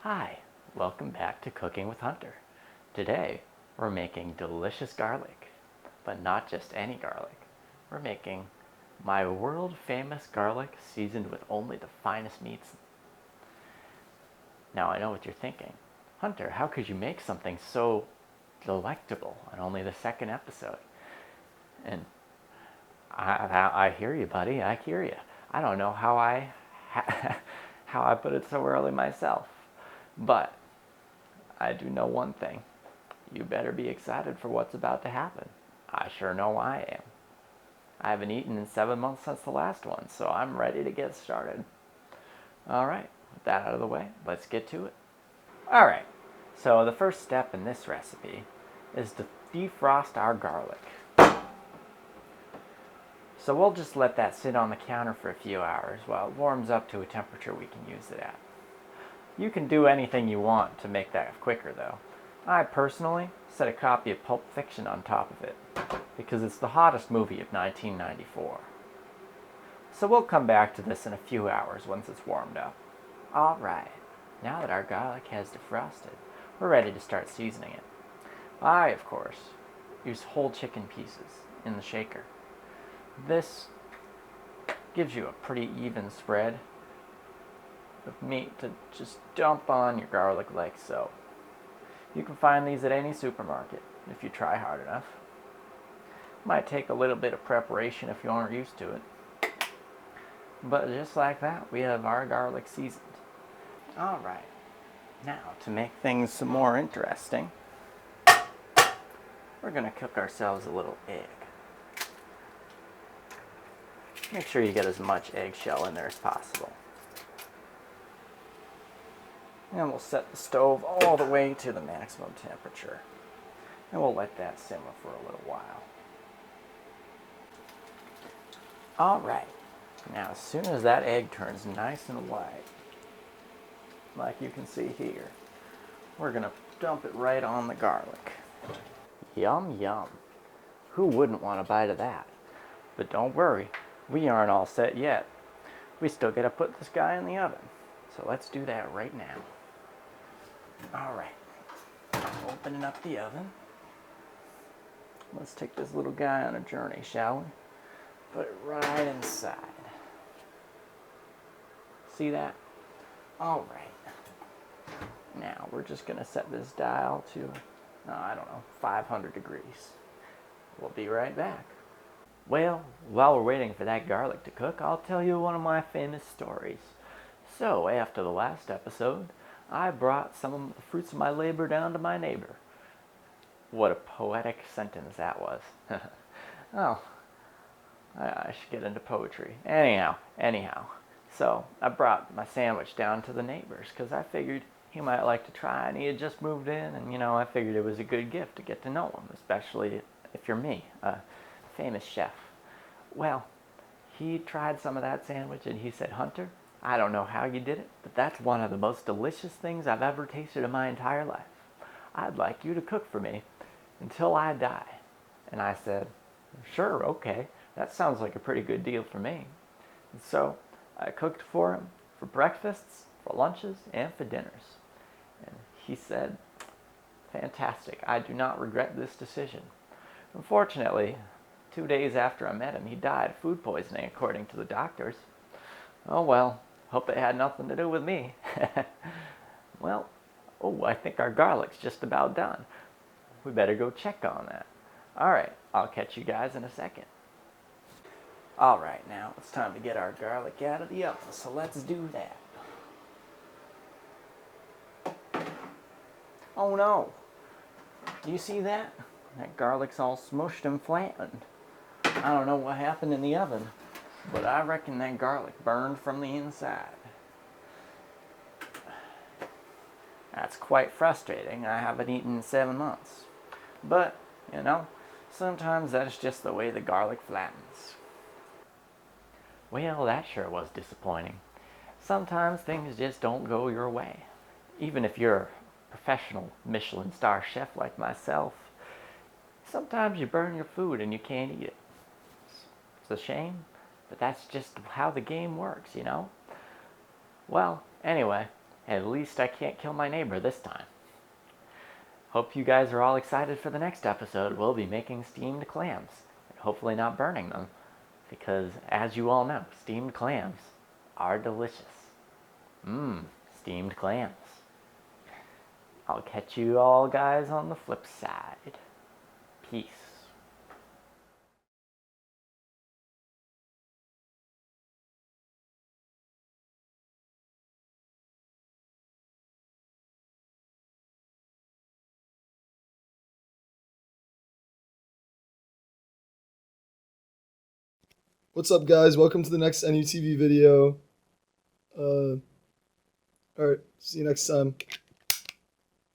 Hi, welcome back to Cooking with Hunter. Today, we're making delicious garlic, but not just any garlic. We're making my world-famous garlic seasoned with only the finest meats. Now I know what you're thinking. Hunter, how could you make something so delectable on only the second episode? And I hear you, buddy. I hear you. I don't know how how I put it so early myself. But I do know one thing. You better be excited for what's about to happen. I sure know I am. I haven't eaten in 7 months since the last one, so I'm ready to get started. Alright, with that out of the way, let's get to it. Alright, so the first step in this recipe is to defrost our garlic. So we'll just let that sit on the counter for a few hours while it warms up to a temperature we can use it at. You can do anything you want to make that quicker though. I personally set a copy of Pulp Fiction on top of it because it's the hottest movie of 1994. So we'll come back to this in a few hours once it's warmed up. Alright, now that our garlic has defrosted, we're ready to start seasoning it. I, of course, use whole chicken pieces in the shaker. This gives you a pretty even spread of meat to just dump on your garlic like so. You can find these at any supermarket if you try hard enough. Might take a little bit of preparation if you aren't used to it. But just like that, we have our garlic seasoned. Alright, now to make things some more interesting, we're going to cook ourselves a little egg. Make sure you get as much eggshell in there as possible. And we'll set the stove all the way to the maximum temperature. And we'll let that simmer for a little while. Alright, now as soon as that egg turns nice and white, like you can see here, we're going to dump it right on the garlic. Yum, yum. Who wouldn't want a bite of that? But don't worry, we aren't all set yet. We still got to put this guy in the oven. So let's do that right now. Alright, opening up the oven. Let's take this little guy on a journey, shall we? Put it right inside. See that? Alright. Now we're just going to set this dial to, I don't know, 500 degrees. We'll be right back. Well, while we're waiting for that garlic to cook, I'll tell you one of my famous stories. So, after the last episode, I brought some of the fruits of my labor down to my neighbor. What a poetic sentence that was. Oh, I should get into poetry. Anyhow. So, I brought my sandwich down to the neighbors because I figured he might like to try, and he had just moved in, and I figured it was a good gift to get to know him, especially if you're me, a famous chef. Well, he tried some of that sandwich and he said, "Hunter, I don't know how you did it, but that's one of the most delicious things I've ever tasted in my entire life. I'd like you to cook for me until I die." And I said, "Sure, okay, that sounds like a pretty good deal for me." And so I cooked for him for breakfasts, for lunches, and for dinners. And he said, "Fantastic, I do not regret this decision." Unfortunately, 2 days after I met him, he died of food poisoning, according to the doctors. Oh well, hope it had nothing to do with me. Well, I think our garlic's just about done. We better go check on that. Alright, I'll catch you guys in a second. Alright, now it's time to get our garlic out of the oven, so let's do that. Oh no! Do you see that? That garlic's all smushed and flattened. I don't know what happened in the oven, but I reckon that garlic burned from the inside. That's quite frustrating. I haven't eaten in 7 months. But, sometimes that's just the way the garlic flattens. Well, that sure was disappointing. Sometimes things just don't go your way. Even if you're a professional Michelin star chef like myself, sometimes you burn your food and you can't eat it. It's a shame, but that's just how the game works, Well, anyway, At least I can't kill my neighbor this time. Hope you guys are all excited for the next episode. We'll be making steamed clams, and hopefully not burning them, because as you all know, steamed clams are delicious. Steamed clams. I'll catch you all guys on the flip side. Peace. What's up, guys? Welcome to the next NUTV video. Alright, see you next time.